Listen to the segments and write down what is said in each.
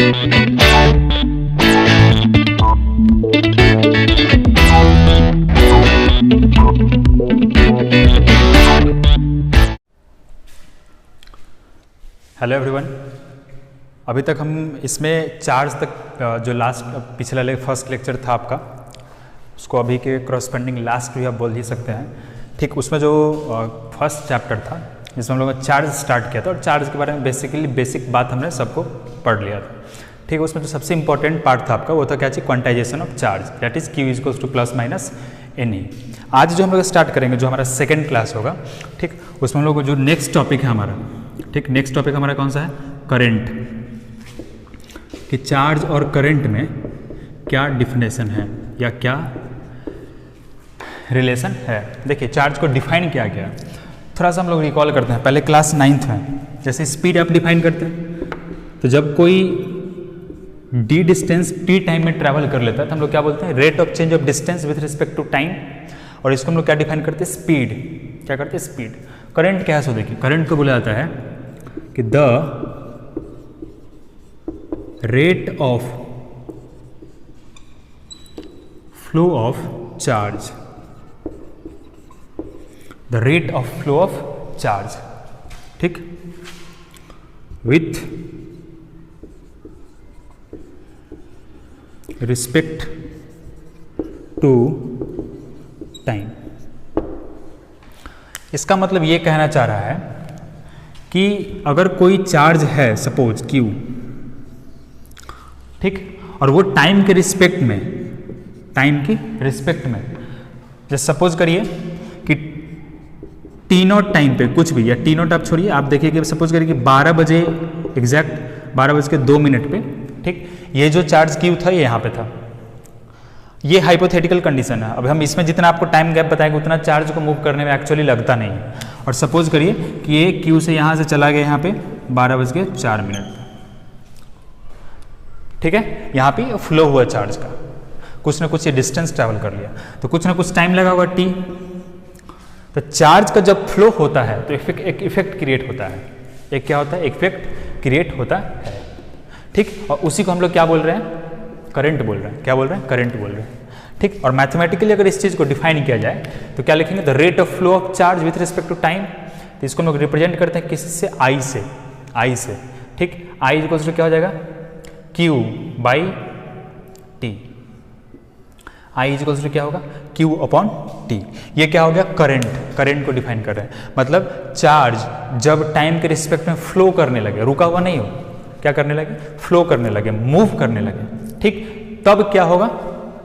Hello everyone, अभी तक हम इसमें चार्ज तक जो लास्ट पिछला फर्स्ट लेक्चर था आपका, उसको अभी के करस्पॉन्डिंग लास्ट भी आप बोल ही सकते हैं। ठीक, उसमें जो फर्स्ट चैप्टर था जिसमें हम लोगों ने चार्ज स्टार्ट किया था और चार्ज के बारे में बेसिक बात हमने सबको पढ़ लिया था। ठीक, उसमें जो सबसे इंपॉर्टेंट पार्ट था आपका वो था क्या चीज़, quantization of charge, that is Q equals to plus minus NE। आज जो हम लोग स्टार्ट करेंगे, जो हमारा सेकेंड क्लास होगा, ठीक, उसमें हम लोग जो नेक्स्ट टॉपिक है हमारा, ठीक, नेक्स्ट टॉपिक हमारा कौन सा है, करंट, कि चार्ज और करंट में क्या डिफिनेशन है या क्या रिलेशन है। देखिए, चार्ज को डिफाइन किया गया, थोड़ा सा हम लोग रिकॉल करते हैं। पहले क्लास 9th में जैसे स्पीड आप डिफाइन करते हैं, तो जब कोई डी डिस्टेंस टी टाइम में ट्रैवल कर लेता है तो हम लोग क्या बोलते हैं, rate of change of distance with respect to time, और इसको हम लोग क्या डिफाइन करते हैं, स्पीड। क्या करते हैं, स्पीड। करंट क्या है, सो देखिए, करंट को बोला जाता है कि the rate of flow of charge, the rate of flow of charge, ठीक, विथ रिस्पेक्ट टू टाइम। इसका मतलब ये कहना चाह रहा है कि अगर कोई चार्ज है सपोज Q, ठीक, और वो टाइम के रिस्पेक्ट में, जैसे सपोज करिए कि T0 टाइम पे कुछ भी, या T0 आप छोड़िए, आप देखिए कि सपोज करिए कि 12 बजे एग्जैक्ट 12:02 पे, ठीक, ये जो चार्ज Q था ये यहाँ पे था। ये हाइपोथेटिकल कंडीशन है। अब हम इसमें जितना आपको टाइम गैप बताएंगे उतना चार्ज को मूव करने में एक्चुअली लगता नहीं है। और सपोज करिए कि ये Q से यहाँ से चला गया यहाँ पे 12:04, ठीक है, यहाँ पे फ्लो हुआ चार्ज का, कुछ ना कुछ ये डिस्टेंस ट्रैवल कर लिया, तो कुछ ना कुछ टाइम लगा होगा T। तो चार्ज का जब फ्लो होता है तो एक इफेक्ट क्रिएट होता है। एक क्या होता है, इफेक्ट क्रिएट होता है, ठीक, और उसी को हम लोग क्या बोल रहे हैं, करंट बोल रहे हैं। क्या बोल रहे हैं, करंट बोल रहे हैं, ठीक। और मैथमेटिकली अगर इस चीज़ को डिफाइन किया जाए तो क्या लिखेंगे, the rate of flow of charge with respect to time. तो इसको हम लोग रिप्रेजेंट करते हैं किससे, I से, ठीक। I इक्वल्स टू क्या हो जाएगा, Q by T। I equals to क्या होगा, Q अपॉन T। ये क्या हो गया, करंट को डिफाइन कर रहे हैं। मतलब चार्ज जब टाइम के रिस्पेक्ट में फ्लो करने लगे, रुका हुआ नहीं हो, क्या करने लगे, फ्लो करने लगे, मूव करने लगे, ठीक, तब क्या होगा,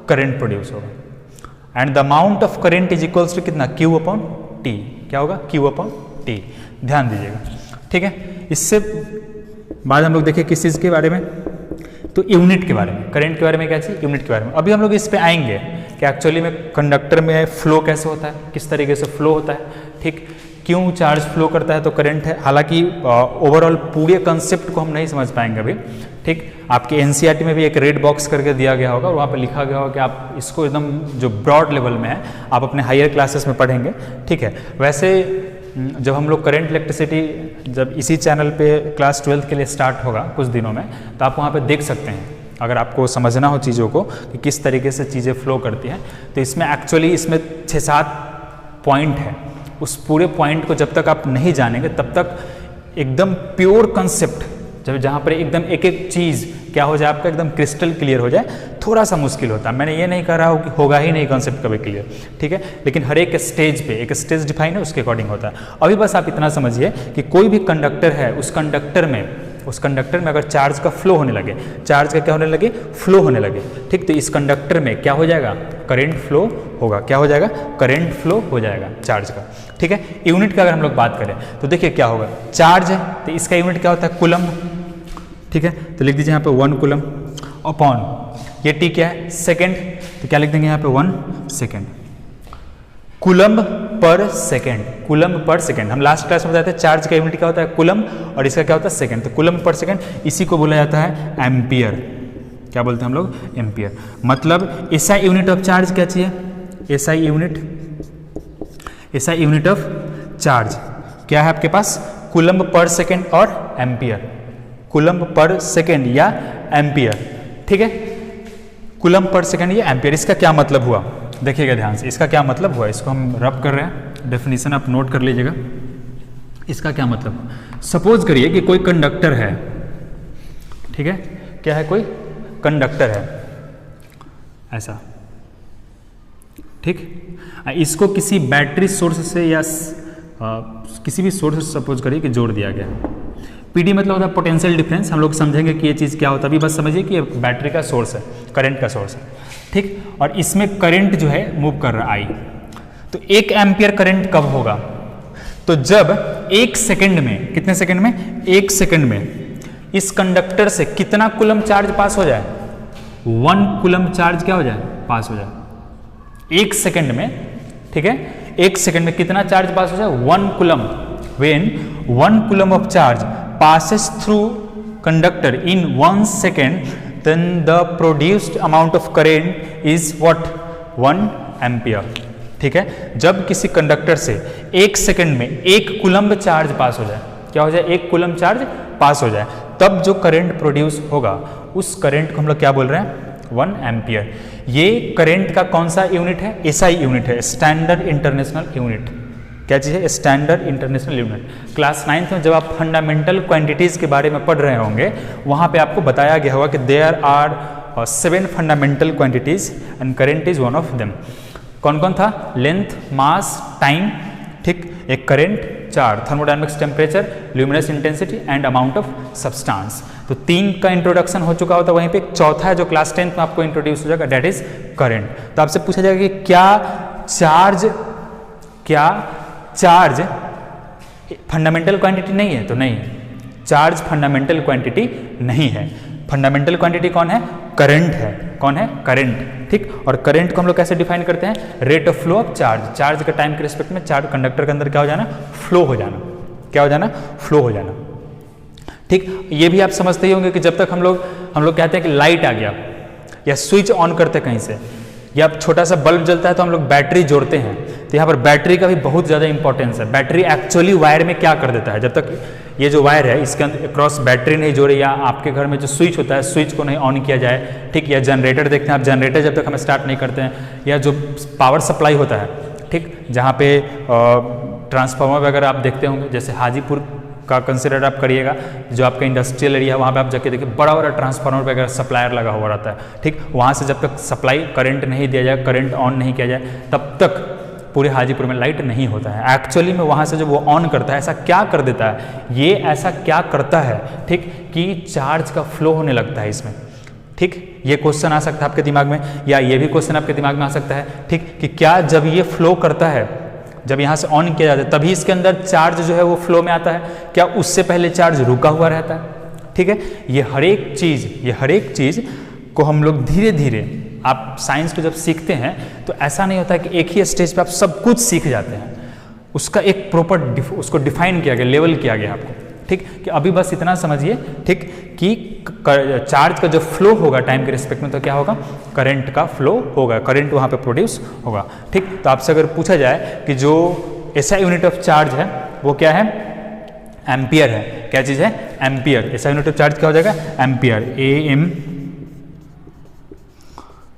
करंट प्रोड्यूस होगा। And the amount of current is equals to कितना, Q अपॉन T। क्या होगा, Q अपॉन T। ध्यान दीजिएगा, ठीक है। इससे बाद हम लोग देखें किस चीज़ के बारे में, तो यूनिट के बारे में, करंट के बारे में क्या चीज़, यूनिट के बारे में। अभी हम लोग इस पे आएंगे कि एक्चुअली में कंडक्टर में फ्लो कैसे होता है, किस तरीके से फ्लो होता है, ठीक, क्यों चार्ज फ्लो करता है तो करंट है। हालांकि ओवरऑल पूरे कंसेप्ट को हम नहीं समझ पाएंगे अभी, ठीक। आपके एनसीईआरटी में भी एक रेड बॉक्स करके दिया गया होगा, वहाँ पे लिखा गया होगा कि आप इसको एकदम जो ब्रॉड लेवल में है आप अपने हायर क्लासेस में पढ़ेंगे, ठीक है। वैसे जब हम लोग करंट इलेक्ट्रिसिटी जब इसी चैनल पे क्लास 12 के लिए स्टार्ट होगा कुछ दिनों में, तो आप वहाँ पे देख सकते हैं, अगर आपको समझना हो चीज़ों को कि किस तरीके से चीज़ें फ्लो करती हैं। तो इसमें एक्चुअली इसमें 6-7 पॉइंट है। उस पूरे पॉइंट को जब तक आप नहीं जानेंगे तब तक एकदम प्योर कंसेप्ट, जब जहाँ पर एकदम एक एक चीज़ क्या हो जाए, आपका एकदम क्रिस्टल क्लियर हो जाए, थोड़ा सा मुश्किल होता है। मैंने ये नहीं कह रहा हूँ कि होगा ही नहीं कंसेप्ट कभी क्लियर, ठीक है, लेकिन हर एक स्टेज पे एक स्टेज डिफाइन है, उसके अकॉर्डिंग होता है। अभी बस आप इतना समझिए कि कोई भी कंडक्टर है, उस कंडक्टर में अगर चार्ज का फ्लो होने लगे, चार्ज का क्या होने लगे, फ्लो होने लगे, ठीक, तो इस कंडक्टर में क्या हो जाएगा, करंट फ्लो होगा। क्या हो जाएगा, करंट फ्लो हो जाएगा चार्ज का, ठीक है। यूनिट का अगर हम लोग बात करें तो देखिए क्या होगा, चार्ज है तो इसका यूनिट क्या होता है, कूलम, ठीक है। तो लिख दीजिए यहाँ पे 1 कूलम अपॉन ये T क्या है, सेकेंड, तो क्या लिख देंगे यहाँ पे 1 सेकेंड। कूलम पर सेकेंड, हम लास्ट क्लास में बताते हैं चार्ज का यूनिट क्या होता है, कूलम, और इसका क्या होता है, सेकेंड। तो कूलम पर सेकेंड, इसी को बोला जाता है एम्पियर। क्या बोलते हैं हम लोग, एम्पियर। मतलब एसआई यूनिट ऑफ चार्ज क्या चाहिए, एसआई यूनिट ऑफ चार्ज क्या है आपके पास, कूलम पर सेकेंड और एम्पियर, कूलम्ब पर सेकेंड या एम्पियर, ठीक है, कूलम्ब पर सेकेंड या एम्पियर। इसका क्या मतलब हुआ देखिएगा ध्यान से, इसका क्या मतलब हुआ, इसको हम रब कर रहे हैं, डेफिनेशन आप नोट कर लीजिएगा। इसका क्या मतलब, सपोज करिए कि कोई कंडक्टर है, ठीक है, क्या है, कोई कंडक्टर है ऐसा, ठीक, इसको किसी बैटरी सोर्स से या किसी भी सोर्स से सपोज करिए कि जोड़ दिया गया। पीडी मतलब होता है पोटेंशियल डिफरेंस, हम लोग समझेंगे कि ये चीज़ क्या होता है, अभी बस समझिए कि ये बैटरी का सोर्स है, करंट का सोर्स है, ठीक, और इसमें करंट जो है मूव कर रहा है आई। तो 1 एम्पियर करंट कब होगा, तो जब 1 सेकंड में, कितने सेकंड में, 1 सेकंड में इस कंडक्टर से कितना कूलम्ब चार्ज पास हो जाए, 1 कूलम्ब चार्ज क्या हो जाए, पास हो जाए 1 सेकंड में, ठीक है, 1 सेकंड में कितना चार्ज पास हो जाए, 1 coulomb. When 1 coulomb of charge passes through conductor in 1 second, then the produced amount of current is what, 1 ampere, ठीक है। जब किसी कंडक्टर से 1 सेकंड में 1 कूलम्ब चार्ज पास हो जाए, क्या हो जाए, 1 कूलम्ब चार्ज पास हो जाए, तब जो करंट प्रोड्यूस होगा उस करंट को हम लोग क्या बोल रहे हैं, 1 एम्पियर। ये करंट का कौन सा यूनिट है, एसआई यूनिट है, स्टैंडर्ड इंटरनेशनल यूनिट। क्या चीज़ है, standard international unit. Class 9th में जब आप फंडामेंटल क्वांटिटीज़ के बारे में पढ़ रहे होंगे, वहाँ पे आपको बताया गया होगा कि there are 7 fundamental quantities and current is one of them. कौन कौन था, लेंथ, मास, टाइम, ठीक, एक current, 4 thermodynamics, temperature, luminous intensity and amount of substance. तो 3 का इंट्रोडक्शन हो चुका होता है, वहीं पे एक चौथा है जो क्लास 10th में आपको इंट्रोड्यूस हो जाएगा, डेट इज करंट। तो आपसे पूछा जाएगा कि क्या चार्ज फंडामेंटल क्वांटिटी नहीं है, तो नहीं, चार्ज फंडामेंटल क्वांटिटी नहीं है। फंडामेंटल क्वांटिटी कौन है, करंट है, कौन है, करंट, ठीक। और करंट को हम लोग कैसे डिफाइन करते हैं, rate of flow of charge, charge के टाइम के रिस्पेक्ट में चार्ज कंडक्टर के अंदर क्या हो जाना, फ्लो हो जाना, क्या हो जाना, फ्लो हो जाना, ठीक। ये भी आप समझते ही होंगे कि जब तक हम लोग कहते हैं कि लाइट आ गया या स्विच ऑन करते कहीं से, या छोटा सा बल्ब जलता है तो हम लोग बैटरी जोड़ते हैं, तो यहाँ पर बैटरी का भी बहुत ज़्यादा इंपॉर्टेंस है। बैटरी एक्चुअली वायर में क्या कर देता है, जब तक ये जो वायर है इसके अंदर क्रॉस बैटरी नहीं जोड़े, या आपके घर में जो स्विच होता है स्विच को नहीं ऑन किया जाए, ठीक, या जनरेटर देखते हैं आप, जनरेटर जब तक हम स्टार्ट नहीं करते हैं, या जो पावर सप्लाई होता है, ठीक, जहाँ पे ट्रांसफार्मर वगैरह आप देखते होंगे, जैसे हाजीपुर का कंसिडर आप करिएगा, जो आपका इंडस्ट्रियल एरिया है वहाँ पे आप जाके देखिए बड़ा बड़ा ट्रांसफार्मर वगैरह सप्लायर लगा हुआ रहता है, ठीक। वहाँ से जब तक सप्लाई करंट नहीं दिया जाए, करंट ऑन नहीं किया जाए, तब तक पूरे हाजीपुर में लाइट नहीं होता है। एक्चुअली में वहाँ से जब वो ऑन करता है, ऐसा क्या कर देता है, ये ऐसा क्या करता है, ठीक, कि चार्ज का फ्लो होने लगता है इसमें, ठीक। ये क्वेश्चन आ सकता है आपके दिमाग में, या ये भी क्वेश्चन आपके दिमाग में आ सकता है, ठीक, कि क्या जब ये फ्लो करता है, जब यहाँ से ऑन किया जाता है तभी इसके अंदर चार्ज जो है वो फ्लो में आता है, क्या उससे पहले चार्ज रुका हुआ रहता है, ठीक है। ये हर एक चीज़ को हम लोग धीरे धीरे, आप साइंस को जब सीखते हैं तो ऐसा नहीं होता है कि एक ही स्टेज पे आप सब कुछ सीख जाते हैं, उसका एक प्रॉपर उसको डिफाइन किया गया, लेवल किया गया आपको, ठीक, कि अभी बस इतना समझिए, ठीक, कि चार्ज का जो फ्लो होगा टाइम के रिस्पेक्ट में, तो क्या होगा, करंट का फ्लो होगा, करंट वहाँ पे प्रोड्यूस होगा, ठीक। तो आपसे अगर पूछा जाए कि जो ऐसा यूनिट ऑफ चार्ज है वो क्या है, एम्पियर है, क्या चीज़ है, एम्पियर। ऐसा यूनिट ऑफ चार्ज क्या हो जाएगा, एम्पियर, AM,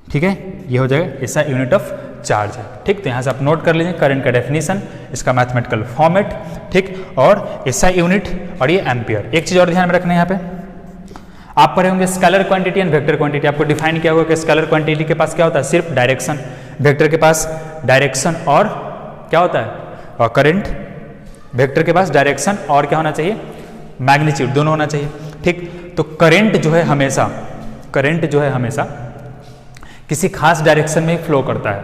ठीक है, ये हो जाएगा ऐसा यूनिट ऑफ चार्ज है, ठीक। तो यहाँ से आप नोट कर लीजिए करंट का डेफिनेशन, इसका मैथमेटिकल फॉर्मेट, ठीक, और एसआई यूनिट और ये एम्पियर। एक चीज़ और ध्यान में रखना है, यहाँ पे आप पढ़े होंगे scalar quantity and vector quantity, आपको डिफाइन किया होगा कि स्केलर क्वांटिटी के पास क्या होता है, सिर्फ डायरेक्शन, वेक्टर के पास डायरेक्शन और क्या होता है, और करंट, वेक्टर के पास डायरेक्शन और क्या होना चाहिए, मैग्नीट्यूड, दोनों होना चाहिए, ठीक। तो करंट जो है हमेशा किसी खास डायरेक्शन में फ्लो करता है,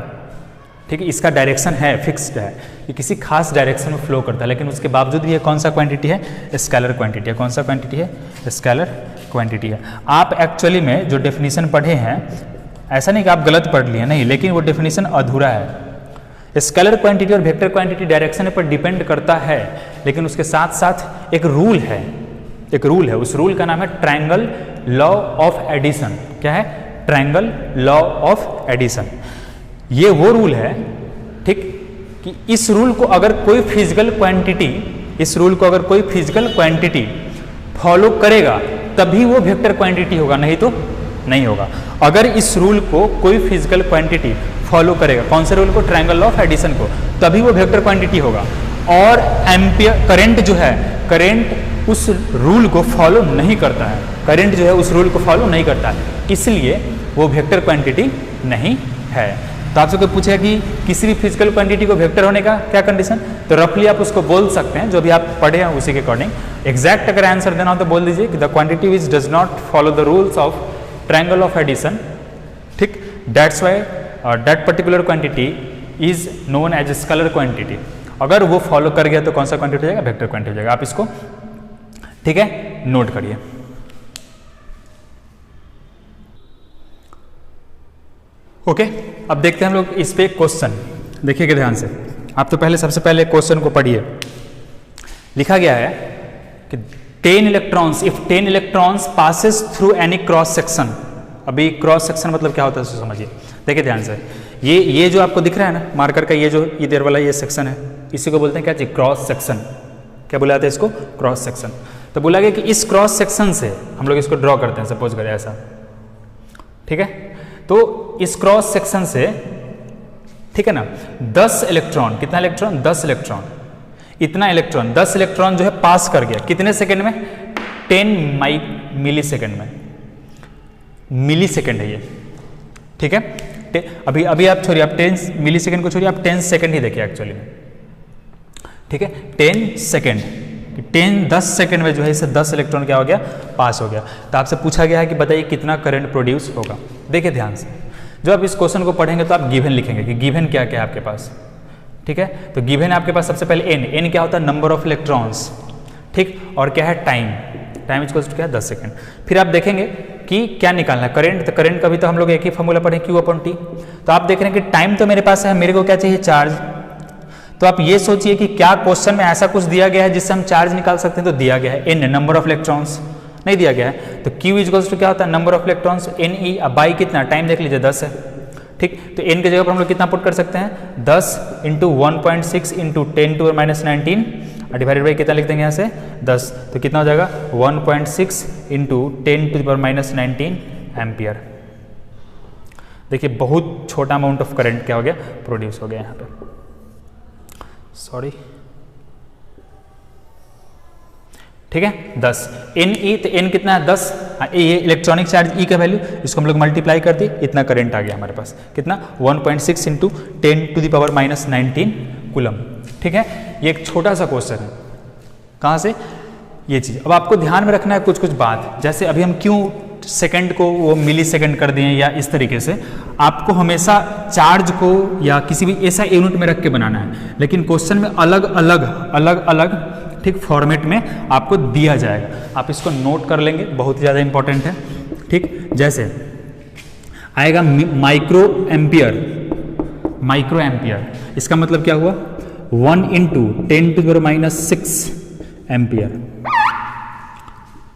ठीक है, इसका डायरेक्शन है फिक्स्ड है, ये किसी खास डायरेक्शन में फ्लो करता है, लेकिन उसके बावजूद भी ये कौन सा क्वांटिटी है, स्केलर क्वांटिटी है। कौन सा क्वांटिटी है, स्केलर क्वांटिटी है। आप एक्चुअली में जो डेफिनेशन पढ़े हैं, ऐसा नहीं कि आप गलत पढ़ लिए, नहीं, लेकिन वो डेफिनेशन अधूरा है। स्केलर क्वांटिटी और वेक्टर क्वांटिटी डायरेक्शन पर डिपेंड करता है, लेकिन उसके साथ साथ एक रूल है, उस रूल का नाम है ट्रायंगल लॉ ऑफ एडिशन। क्या है, ट्रायंगल लॉ ऑफ एडिशन। ये वो रूल है, ठीक, कि इस रूल को अगर कोई फिजिकल क्वांटिटी फॉलो करेगा तभी वो वेक्टर क्वांटिटी होगा, नहीं तो नहीं होगा। अगर इस रूल को कोई फिजिकल क्वांटिटी फॉलो करेगा, कौन से रूल को? ट्रायंगल ऑफ एडिशन को, तभी वो वेक्टर क्वांटिटी होगा। और एम्पियर करंट जो है, करंट उस रूल को फॉलो नहीं करता है, करंट जो है उस रूल को फॉलो नहीं करता है, इसलिए वो वेक्टर क्वांटिटी नहीं है। तो आपसे कोई पूछेगा कि किसी भी फिजिकल क्वांटिटी को वेक्टर होने का क्या कंडीशन, तो रफली आप उसको बोल सकते हैं, जो भी आप पढ़े हैं उसी के अकॉर्डिंग। एग्जैक्ट अगर आंसर देना हो तो बोल दीजिए कि the quantity which does not follow the rules of triangle of addition, ठीक, that's why that particular quantity is known as scalar quantity. अगर वो फॉलो कर गया तो कौन सा क्वांटिटी हो जाएगा? वेक्टर क्वांटिटी हो जाएगा। आप इसको, ठीक है, नोट करिए। ओके, अब देखते हैं हम लोग इस पे क्वेश्चन, देखिएगा ध्यान से। आप तो पहले सबसे पहले क्वेश्चन को पढ़िए। लिखा गया है कि 10 electrons, if 10 electrons passes through any cross section. अभी क्रॉस सेक्शन मतलब क्या होता है उसको समझिए, देखिए ध्यान से। ये जो आपको दिख रहा है ना मार्कर का, ये जो इधर वाला ये सेक्शन है, इसी को बोलते हैं क्या जी? Cross section. क्या बोला जाता है इसको? Cross section. तो बोला गया कि इस क्रॉस सेक्शन से हम लोग इसको ड्रॉ करते हैं, सपोज करें ऐसा, ठीक है। तो इस क्रॉस सेक्शन से, ठीक है ना, 10 इलेक्ट्रॉन, कितना इलेक्ट्रॉन? 10 इलेक्ट्रॉन, इतना इलेक्ट्रॉन 10 इलेक्ट्रॉन जो है पास कर गया, कितने सेकंड में? 10 मिली सेकंड में, मिली सेकंड है ये, ठीक है। अभी आप छोड़िए, आप 10 मिली सेकंड को छोड़िए, आप 10 सेकंड ही देखिए एक्चुअली में, ठीक है। 10 सेकंड, 10 सेकंड में जो है इसे 10 इलेक्ट्रॉन क्या हो गया? पास हो गया। तो आपसे पूछा गया है कि बताइए कितना करंट प्रोड्यूस होगा। देखिए ध्यान से, जब आप इस क्वेश्चन को पढ़ेंगे तो आप गिवन लिखेंगे कि गिवन क्या क्या है आपके पास, ठीक है। तो गिवन है आपके पास सबसे पहले एन क्या होता है? नंबर ऑफ इलेक्ट्रॉन्स, ठीक, और क्या है? टाइम इक्वल्स टू क्या है? 10 सेकंड। फिर आप देखेंगे कि क्या निकालना है? करंट। तो करंट का भी तो हम लोग एक ही फॉर्मूला पढ़े, Q/T। तो आप देख रहे हैं कि टाइम तो मेरे पास है, मेरे को क्या चाहिए? चार्ज। तो आप ये सोचिए कि क्या क्वेश्चन में ऐसा कुछ दिया गया है जिससे हम चार्ज निकाल सकते हैं? तो दिया गया है एन, नंबर ऑफ इलेक्ट्रॉन्स, नहीं दिया गया है। तो Q इक्वल्स टू क्या होता है? Number of electrons, NE। अब बाई कितना? टाइम देख लीजिए 10 है, ठीक। तो n की जगह पर हम लोग कितना पुट कर सकते हैं? 10 इंटू 1.6 इंटू 10⁻19 डिवाइडेड बाई कितना लिख देंगे यहाँ से? 10। तो कितना हो जाएगा? 1.6 इंटू 10⁻19 एम्पियर। देखिए बहुत छोटा अमाउंट ऑफ करंट क्या हो गया? प्रोड्यूस हो गया यहाँ पे, सॉरी, ठीक है। 10 NE, तो n कितना है? 10। ये इलेक्ट्रॉनिक चार्ज E का वैल्यू, इसको हम लोग मल्टीप्लाई कर दिए, इतना करंट आ गया हमारे पास, कितना? 1.6 इंटू 10⁻19 कूलम, ठीक है। ये एक छोटा सा क्वेश्चन है, कहाँ से? ये चीज़। अब आपको ध्यान में रखना है कुछ कुछ बात, जैसे अभी हम क्यों सेकंड को वो मिली सेकंड कर दिए या इस तरीके से, आपको हमेशा चार्ज को या किसी भी ऐसा यूनिट में रख के बनाना है, लेकिन क्वेश्चन में अलग अलग ठीक फॉर्मेट में आपको दिया जाएगा। आप इसको नोट कर लेंगे, बहुत ज़्यादा इंपॉर्टेंट है, ठीक। जैसे आएगा माइक्रो एम्पियर, इसका मतलब क्या हुआ? 1 इंटू 10⁻6 एम्पियर,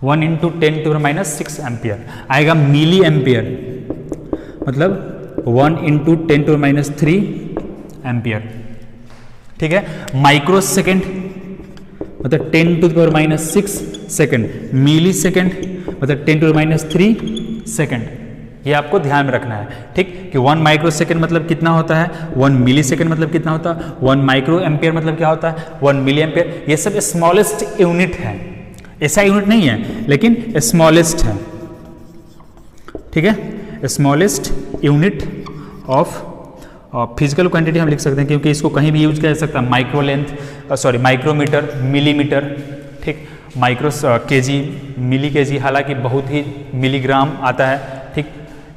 1 इंटू 10⁻6 एम्पियर। आएगा मिली एम्पियर, मतलब 1 इंटू 10⁻3 एम्पियर, ठीक है। माइक्रो सेकेंड मतलब 10⁻6 सेकेंड, मिली सेकेंड मतलब 10⁻3 सेकेंड। ये आपको ध्यान में रखना है, ठीक, कि 1 माइक्रो सेकेंड मतलब कितना होता है? 1 मिली सेकेंड मतलब कितना होता है? 1 माइक्रो एम्पियर मतलब क्या होता है? 1 मिली एम्पियर। ये सब स्मॉलेस्ट यूनिट है, ऐसा यूनिट नहीं है लेकिन स्मॉलेस्ट है, ठीक है। Smallest unit of physical quantity हम लिख सकते हैं, क्योंकि इसको कहीं भी यूज किया जा सकता है। Micro length, sorry micrometre, millimetre, ठीक, माइक्रो केजी, मिली केजी, हालांकि बहुत ही मिलीग्राम आता है, ठीक।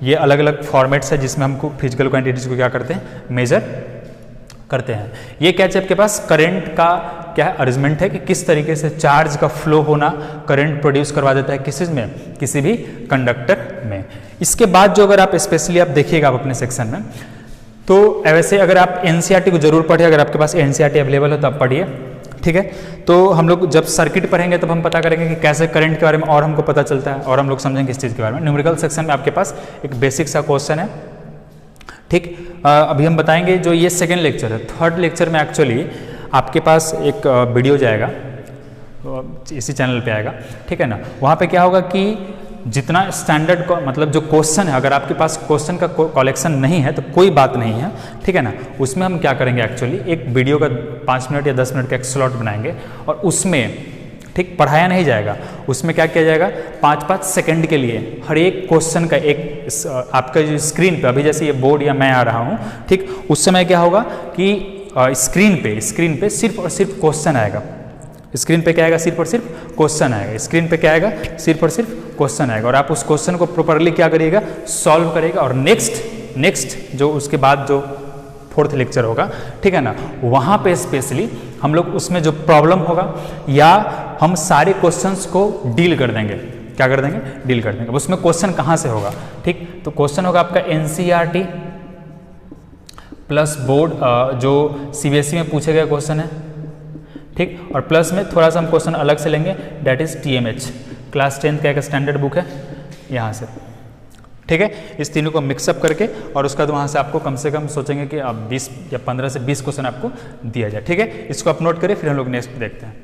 ये अलग अलग फॉर्मेट्स है जिसमें हमको फिजिकल क्वांटिटीज को क्या करते हैं? मेजर करते हैं। ये क्या है आपके पास? करंट का क्या है? अरेंजमेंट है कि किस तरीके से चार्ज का फ्लो होना करंट प्रोड्यूस करवा देता है किस चीज में? किसी भी कंडक्टर में। इसके बाद जो अगर आप स्पेशली आप देखिएगा आप अपने सेक्शन में, तो वैसे अगर आप एनसीईआरटी को जरूर पढ़िए, अगर आपके पास एनसीईआरटी अवेलेबल हो तो आप पढ़िए, ठीक है। तो हम लोग जब सर्किट पढ़ेंगे तब हम पता करेंगे कि कैसे करंट के बारे में और हमको पता चलता है, और हम लोग समझेंगे इस चीज़ के बारे में। न्यूमेरिकल सेक्शन में आपके पास एक बेसिक सा क्वेश्चन है, ठीक। अभी हम बताएंगे जो ये सेकेंड लेक्चर है। थर्ड लेक्चर में एक्चुअली आपके पास एक वीडियो जाएगा, इसी चैनल पे आएगा, ठीक है ना। वहाँ पे क्या होगा कि जितना स्टैंडर्ड मतलब जो क्वेश्चन है, अगर आपके पास क्वेश्चन का कलेक्शन नहीं है तो कोई बात नहीं है, ठीक है ना। उसमें हम क्या करेंगे, एक्चुअली एक वीडियो का 5 मिनट या 10 मिनट का एक स्लॉट बनाएंगे और उसमें ठीक पढ़ाया नहीं जाएगा, उसमें क्या किया जाएगा 5-5 सेकंड के लिए हर एक क्वेश्चन का एक आपका जो स्क्रीन पे, अभी जैसे ये बोर्ड या मैं आ रहा हूँ, ठीक, उस समय क्या होगा कि स्क्रीन पे सिर्फ और सिर्फ क्वेश्चन आएगा। स्क्रीन पे क्या आएगा, सिर्फ और सिर्फ क्वेश्चन आएगा। स्क्रीन पे क्या आएगा, सिर्फ और सिर्फ क्वेश्चन आएगा और आप उस क्वेश्चन को प्रॉपरली क्या करिएगा, सॉल्व करेगा। और नेक्स्ट जो उसके बाद जो 4th लेक्चर होगा, ठीक है ना, वहाँ पे स्पेशली हम लोग उसमें जो प्रॉब्लम होगा या हम सारे क्वेश्चंस को डील कर देंगे। क्या कर देंगे, डील कर देंगे। उसमें क्वेश्चन कहाँ से होगा, ठीक, तो क्वेश्चन होगा आपका NCERT प्लस बोर्ड जो CBSE में पूछे गए क्वेश्चन है, ठीक, और प्लस में थोड़ा सा हम क्वेश्चन अलग से लेंगे, डेट इज TMH क्लास 10 का एक स्टैंडर्ड बुक है यहाँ से, ठीक है। इस तीनों को मिक्सअप करके और उसके बाद वहाँ से आपको कम से कम सोचेंगे कि अब 20 या 15 से 20 क्वेश्चन आपको दिया जाए, ठीक है। इसको आप नोट करिए, फिर हम लोग नेक्स्ट देखते हैं।